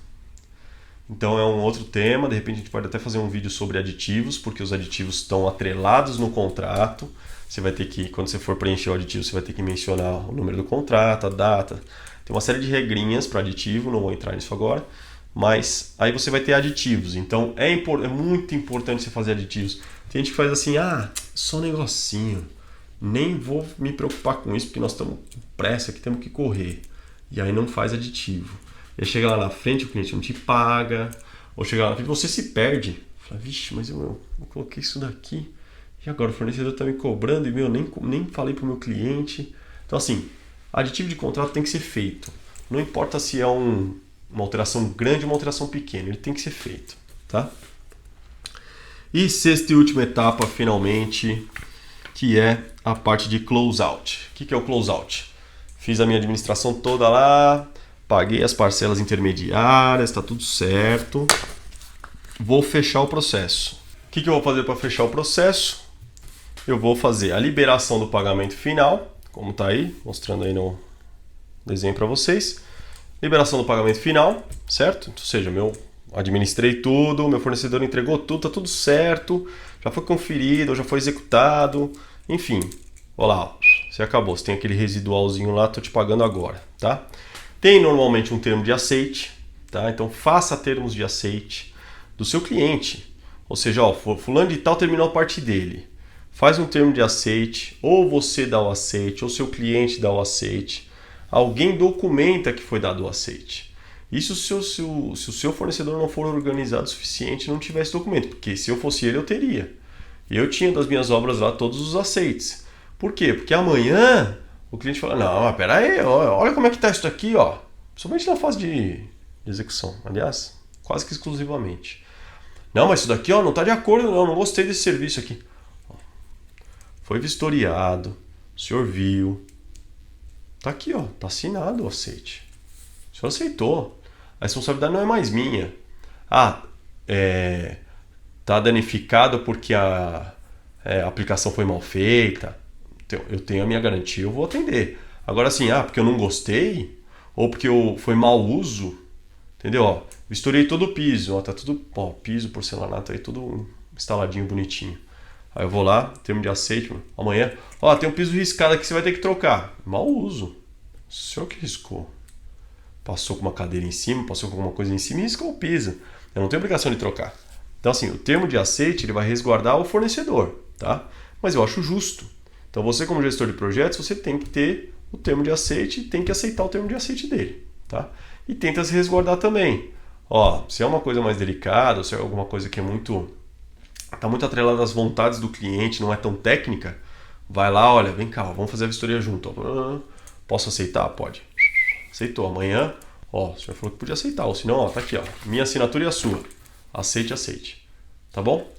Então é um outro tema, de repente a gente pode até fazer um vídeo sobre aditivos, porque os aditivos estão atrelados no contrato. Você vai ter que, quando você for preencher o aditivo, você vai ter que mencionar o número do contrato, a data. Tem uma série de regrinhas para aditivo, não vou entrar nisso agora, mas aí você vai ter aditivos. Então é muito importante você fazer aditivos. Tem gente que faz assim, só um negocinho, nem vou me preocupar com isso, porque nós estamos com pressa, que temos que correr. E aí não faz aditivo. E aí chega lá na frente, o cliente não te paga, ou chega lá na frente, você se perde. Fala, vixe, mas eu coloquei isso daqui, e agora o fornecedor está me cobrando, e nem falei para o meu cliente. Então assim, aditivo de contrato tem que ser feito. Não importa se é uma alteração grande ou uma alteração pequena, ele tem que ser feito, tá? E sexta e última etapa, finalmente, que é a parte de closeout. O que é o closeout? Fiz a minha administração toda lá, paguei as parcelas intermediárias, está tudo certo. Vou fechar o processo. O que eu vou fazer para fechar o processo? Eu vou fazer a liberação do pagamento final, como está aí, mostrando aí no desenho para vocês. liberação do pagamento final, certo? Ou seja, administrei tudo, meu fornecedor entregou tudo, tá tudo certo, já foi conferido, já foi executado, enfim. Olha lá, você acabou, você tem aquele residualzinho lá, tô te pagando agora, tá? Tem normalmente um termo de aceite, tá? Então faça termos de aceite do seu cliente. Ou seja, ó, fulano de tal terminou a parte dele. Faz um termo de aceite, ou você dá o aceite, ou seu cliente dá o aceite. Alguém documenta que foi dado o aceite. Isso se o seu fornecedor não for organizado o suficiente e não tiver esse documento. Porque se eu fosse ele, eu teria. Eu tinha das minhas obras lá todos os aceites. Por quê? Porque amanhã o cliente fala, não, mas pera aí, olha como é que está isso aqui, ó. Somente na fase de execução. Aliás, quase que exclusivamente. Não, mas isso daqui ó, não está de acordo, não gostei desse serviço aqui. Foi vistoriado, o senhor viu. Tá aqui, ó, tá assinado o aceite. O senhor aceitou. A responsabilidade não é mais minha. Tá danificado porque a aplicação foi mal feita. Eu tenho a minha garantia, eu vou atender. Agora assim, porque eu não gostei, ou porque foi mau uso, entendeu? Ó, vistoriei todo o piso, ó, tá tudo, ó, piso, porcelanato aí, tudo instaladinho, bonitinho. Aí eu vou lá, termo de aceite, amanhã, ó, tem um piso riscado aqui que você vai ter que trocar. Mau uso. O senhor que riscou. Passou com uma cadeira em cima, passou com alguma coisa em cima e riscou o piso. Eu não tenho obrigação de trocar. Então assim, o termo de aceite ele vai resguardar o fornecedor, tá? Mas eu acho justo. Então você como gestor de projetos, você tem que ter o termo de aceite e tem que aceitar o termo de aceite dele, tá? E tenta se resguardar também. Ó, se é uma coisa mais delicada, ou se é alguma coisa que tá muito atrelada às vontades do cliente, não é tão técnica, vai lá, olha, vem cá, vamos fazer a vistoria junto. Posso aceitar? Pode. Aceitou. Amanhã, ó, o senhor falou que podia aceitar, ou senão, ó, tá aqui, ó, minha assinatura e a sua. Aceite. Tá bom?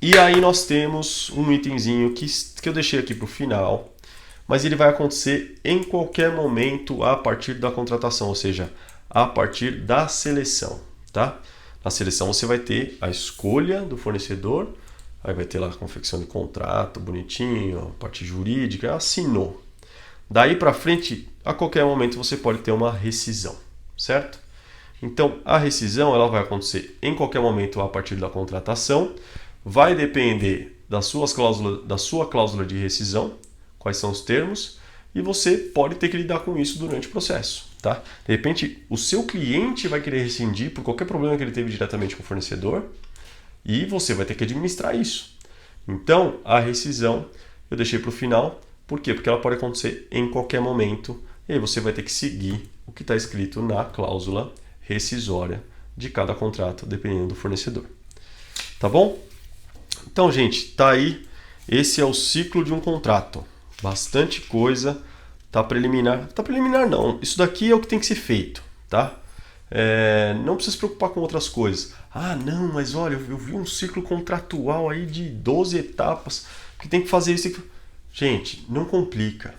E aí nós temos um itemzinho que eu deixei aqui para o final, mas ele vai acontecer em qualquer momento a partir da contratação, ou seja, a partir da seleção, tá? Na seleção você vai ter a escolha do fornecedor, aí vai ter lá a confecção de contrato, bonitinho, a parte jurídica, assinou. Daí para frente, a qualquer momento você pode ter uma rescisão, certo? Então a rescisão ela vai acontecer em qualquer momento a partir da contratação, vai depender da sua cláusula de rescisão, quais são os termos, e você pode ter que lidar com isso durante o processo. Tá? De repente, o seu cliente vai querer rescindir por qualquer problema que ele teve diretamente com o fornecedor e você vai ter que administrar isso. Então, a rescisão eu deixei para o final. Por quê? Porque ela pode acontecer em qualquer momento e aí você vai ter que seguir o que está escrito na cláusula rescisória de cada contrato, dependendo do fornecedor. Tá bom? Então, gente, tá aí. Esse é o ciclo de um contrato. Bastante coisa. Tá preliminar. Tá preliminar não. Isso daqui é o que tem que ser feito, tá? Não precisa se preocupar com outras coisas. Não, mas olha, eu vi um ciclo contratual aí de 12 etapas que tem que fazer isso. Gente, não complica.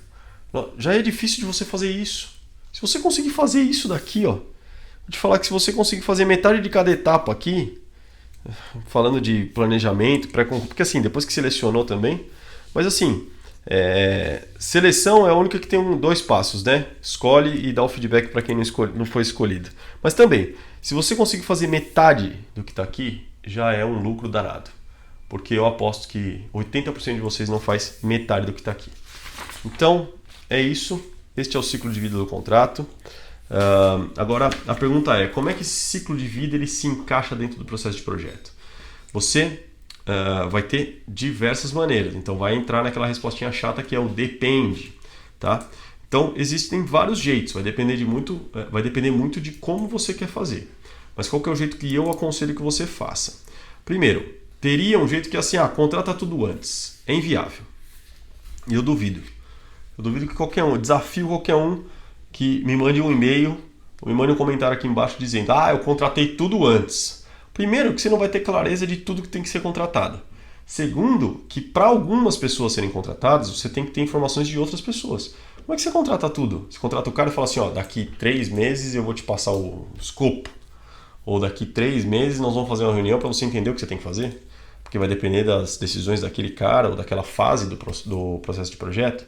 Já é difícil de você fazer isso. Se você conseguir fazer isso daqui, ó, vou te falar que se você conseguir fazer metade de cada etapa aqui, falando de planejamento, porque assim, depois que selecionou também, mas assim, seleção é a única que tem dois passos, né? Escolhe e dá o feedback para quem não foi escolhido. Mas também, se você conseguir fazer metade do que está aqui, já é um lucro danado. Porque eu aposto que 80% de vocês não faz metade do que está aqui. Então, é isso. Este é o ciclo de vida do contrato. Agora, a pergunta é, como é que esse ciclo de vida ele se encaixa dentro do processo de projeto? Você vai ter diversas maneiras. Então, vai entrar naquela respostinha chata que é o depende. Tá? Então, existem vários jeitos. Vai depender muito de como você quer fazer. Mas qual que é o jeito que eu aconselho que você faça? Primeiro, teria um jeito que é assim, contrata tudo antes. É inviável. E eu duvido. Eu duvido que eu desafio qualquer um que me mande um e-mail ou me mande um comentário aqui embaixo dizendo eu contratei tudo antes. Primeiro, que você não vai ter clareza de tudo que tem que ser contratado. Segundo, que para algumas pessoas serem contratadas, você tem que ter informações de outras pessoas. Como é que você contrata tudo? Você contrata o cara e fala assim, daqui 3 meses eu vou te passar o escopo. Ou daqui 3 meses nós vamos fazer uma reunião para você entender o que você tem que fazer. Porque vai depender das decisões daquele cara ou daquela fase do processo de projeto.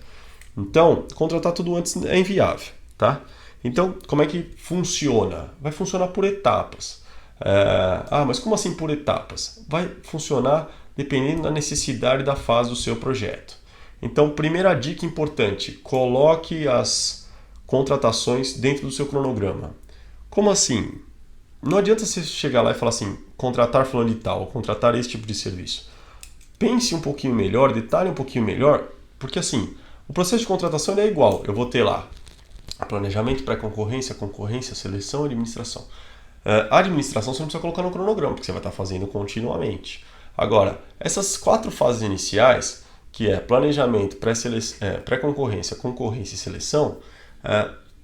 Então, contratar tudo antes é inviável, tá? Então, como é que funciona? Vai funcionar por etapas. Mas como assim por etapas? Vai funcionar dependendo da necessidade da fase do seu projeto. Então, primeira dica importante, coloque as contratações dentro do seu cronograma. Como assim? Não adianta você chegar lá e falar assim, contratar fulano de tal, contratar esse tipo de serviço. Pense um pouquinho melhor, detalhe um pouquinho melhor, porque assim, o processo de contratação é igual. Eu vou ter lá planejamento, pré-concorrência, concorrência, seleção, administração. A administração você não precisa colocar no cronograma, porque você vai estar fazendo continuamente. Agora, essas 4 fases iniciais, que é planejamento, pré-concorrência, concorrência e seleção,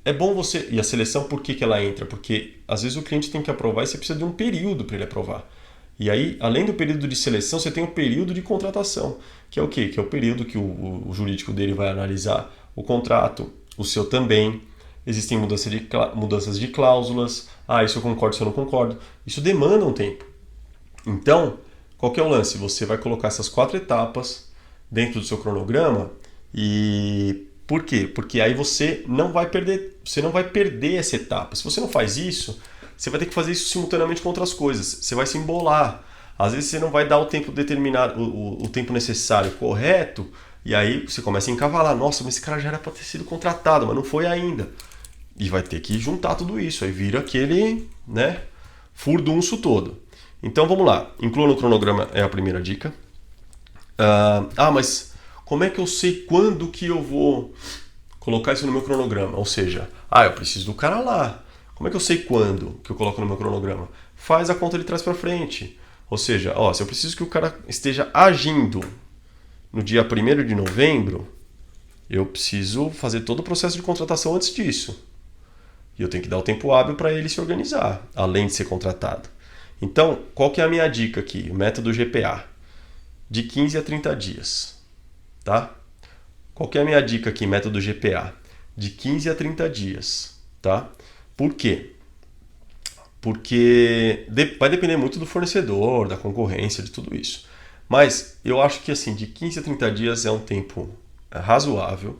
é bom você... E a seleção, por que ela entra? Porque às vezes o cliente tem que aprovar e você precisa de um período para ele aprovar. E aí, além do período de seleção, você tem o período de contratação, que é o quê? Que é o período que o jurídico dele vai analisar o contrato, o seu também. Existem mudanças de cláusulas. Isso eu concordo, isso eu não concordo. Isso demanda um tempo. Então, qual que é o lance? Você vai colocar essas 4 etapas dentro do seu cronograma e... Por quê? Porque aí você não vai perder essa etapa. Se você não faz isso, você vai ter que fazer isso simultaneamente com outras coisas. Você vai se embolar. Às vezes você não vai dar o tempo determinado, o tempo necessário correto, e aí você começa a encavalar. Nossa, mas esse cara já era para ter sido contratado, mas não foi ainda. E vai ter que juntar tudo isso. Aí vira aquele, furdunço todo. Então vamos lá. Inclua no cronograma é a primeira dica. Mas como é que eu sei quando que eu vou colocar isso no meu cronograma? Ou seja, eu preciso do cara lá. Como é que eu sei quando que eu coloco no meu cronograma? Faz a conta de trás para frente. Ou seja, se eu preciso que o cara esteja agindo no dia 1º de novembro, eu preciso fazer todo o processo de contratação antes disso. E eu tenho que dar o tempo hábil para ele se organizar, além de ser contratado. Então, qual que é a minha dica aqui? O método GPA. De 15 a 30 dias. Tá? Qual que é a minha dica aqui, método GPA? De 15 a 30 dias. Tá? Por quê? Porque vai depender muito do fornecedor, da concorrência, de tudo isso. Mas eu acho que assim, de 15 a 30 dias é um tempo razoável.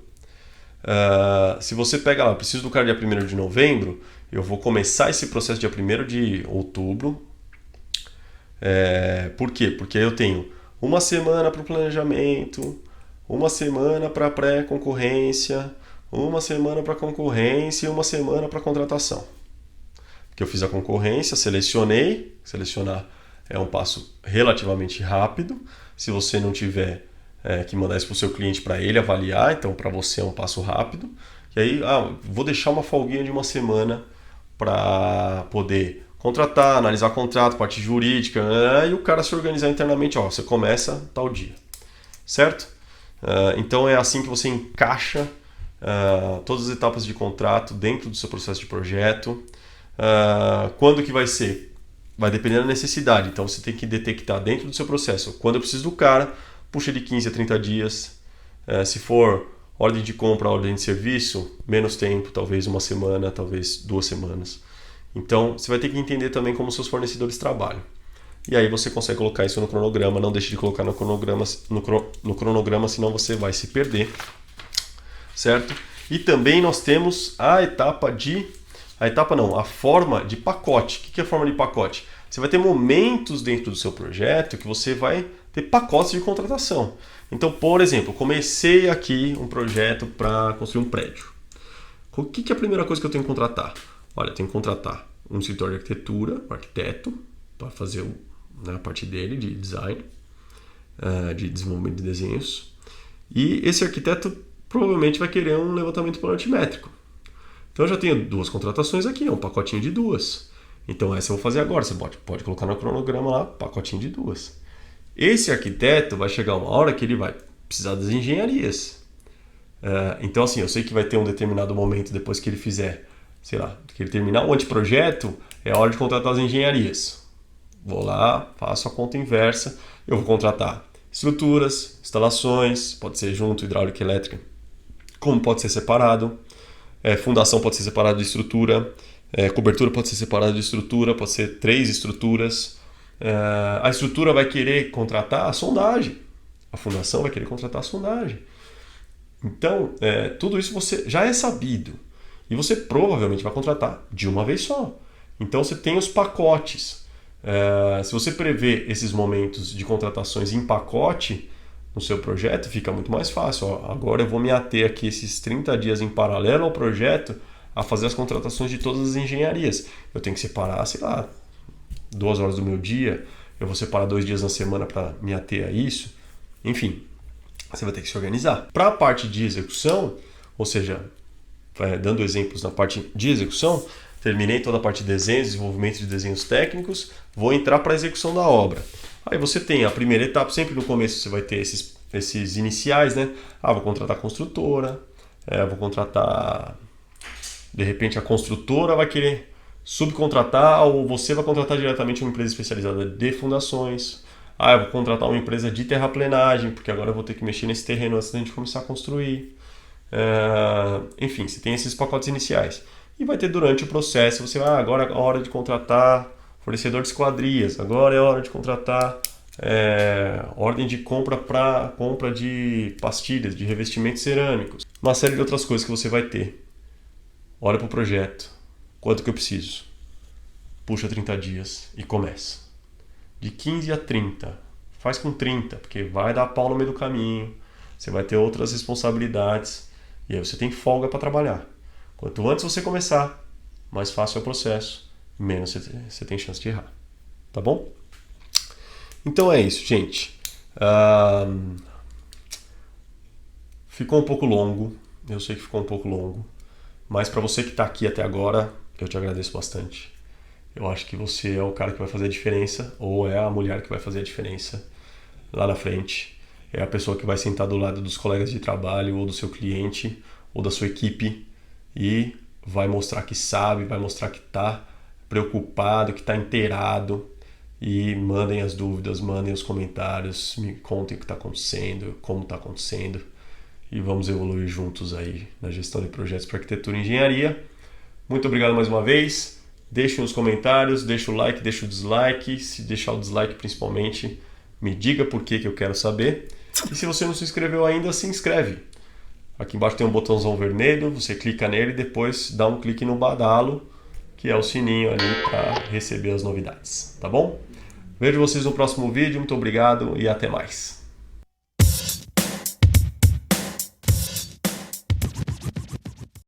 Se você pega lá, eu preciso do cara dia 1º de novembro, eu vou começar esse processo dia 1º de outubro. Por quê? Porque eu tenho uma semana para o planejamento, uma semana para pré-concorrência, uma semana para concorrência e uma semana para contratação. Porque eu fiz a concorrência, selecionei. Selecionar é um passo relativamente rápido. Se você não tiver que mandar isso para o seu cliente para ele avaliar, então para você é um passo rápido. E aí, vou deixar uma folguinha de uma semana para poder contratar, analisar contrato, parte jurídica, e o cara se organizar internamente. Você começa tal dia, certo? Então é assim que você encaixa todas as etapas de contrato dentro do seu processo de projeto. Quando que vai ser? Vai depender da necessidade. Então você tem que detectar dentro do seu processo. Quando eu preciso do cara, puxa de 15 a 30 dias. Se for ordem de compra, ordem de serviço, menos tempo, talvez uma semana, talvez 2 semanas. Então você vai ter que entender também como seus fornecedores trabalham. E aí você consegue colocar isso no cronograma. Não deixe de colocar no cronograma, senão você vai se perder. Certo? E também nós temos a forma de pacote. O que é a forma de pacote? Você vai ter momentos dentro do seu projeto que você vai ter pacotes de contratação. Então, por exemplo, comecei aqui um projeto para construir um prédio. O que é a primeira coisa que eu tenho que contratar? Olha, eu tenho que contratar um escritório de arquitetura, um arquiteto, para fazer a parte dele de design, de desenvolvimento de desenhos. E esse arquiteto provavelmente vai querer um levantamento planimétrico. Então eu já tenho 2 contratações aqui, um pacotinho de 2. Então essa eu vou fazer agora, você pode colocar no cronograma lá, pacotinho de 2. Esse arquiteto vai chegar uma hora que ele vai precisar das engenharias. Então assim, eu sei que vai ter um determinado momento depois que ele fizer, que ele terminar o anteprojeto, é a hora de contratar as engenharias. Vou lá, faço a conta inversa, eu vou contratar estruturas, instalações, pode ser junto, hidráulica e elétrica, como pode ser separado. Fundação pode ser separada de estrutura, cobertura pode ser separada de estrutura, pode ser 3 estruturas. A estrutura vai querer contratar a sondagem, a fundação vai querer contratar a sondagem. Então, tudo isso já é sabido. E você provavelmente vai contratar de uma vez só. Então você tem os pacotes. Se você prevê esses momentos de contratações em pacote no seu projeto, fica muito mais fácil. Agora eu vou me ater aqui esses 30 dias em paralelo ao projeto a fazer as contratações de todas as engenharias. Eu tenho que separar, sei lá, 2 horas do meu dia, eu vou separar 2 dias na semana para me ater a isso. Enfim, você vai ter que se organizar. Para a parte de execução, ou seja, dando exemplos na parte de execução, terminei toda a parte de desenho, desenvolvimento de desenhos técnicos, vou entrar para a execução da obra. Aí você tem a primeira etapa, sempre no começo você vai ter esses iniciais, né? Vou contratar a construtora, vou contratar... De repente a construtora vai querer subcontratar ou você vai contratar diretamente uma empresa especializada de fundações. Eu vou contratar uma empresa de terraplenagem, porque agora eu vou ter que mexer nesse terreno antes da gente começar a construir. Enfim, você tem esses pacotes iniciais. E vai ter durante o processo, você vai, agora é a hora de contratar fornecedor de esquadrias, agora é a hora de contratar ordem de compra para compra de pastilhas, de revestimentos cerâmicos. Uma série de outras coisas que você vai ter. Olha para o projeto. Quanto que eu preciso? Puxa 30 dias e começa. De 15 a 30. Faz com 30, porque vai dar pau no meio do caminho. Você vai ter outras responsabilidades. E aí você tem folga para trabalhar. Quanto antes você começar, mais fácil é o processo. Menos você tem chance de errar. Tá bom? Então é isso, gente. Ficou um pouco longo. Eu sei que ficou um pouco longo. Mas para você que está aqui até agora, eu te agradeço bastante. Eu acho que você é o cara que vai fazer a diferença, ou é a mulher que vai fazer a diferença lá na frente. É a pessoa que vai sentar do lado dos colegas de trabalho, ou do seu cliente, ou da sua equipe, e vai mostrar que sabe, vai mostrar que está preocupado, que está inteirado. E mandem as dúvidas, mandem os comentários, me contem o que está acontecendo, como está acontecendo. E vamos evoluir juntos aí na gestão de projetos para arquitetura e engenharia. Muito obrigado mais uma vez. Deixem nos comentários, deixa o like, deixa o dislike. Se deixar o dislike principalmente, me diga por que eu quero saber. E se você não se inscreveu ainda, se inscreve. Aqui embaixo tem um botãozão vermelho, você clica nele e depois dá um clique no badalo, que é o sininho ali para receber as novidades, tá bom? Vejo vocês no próximo vídeo, muito obrigado e até mais.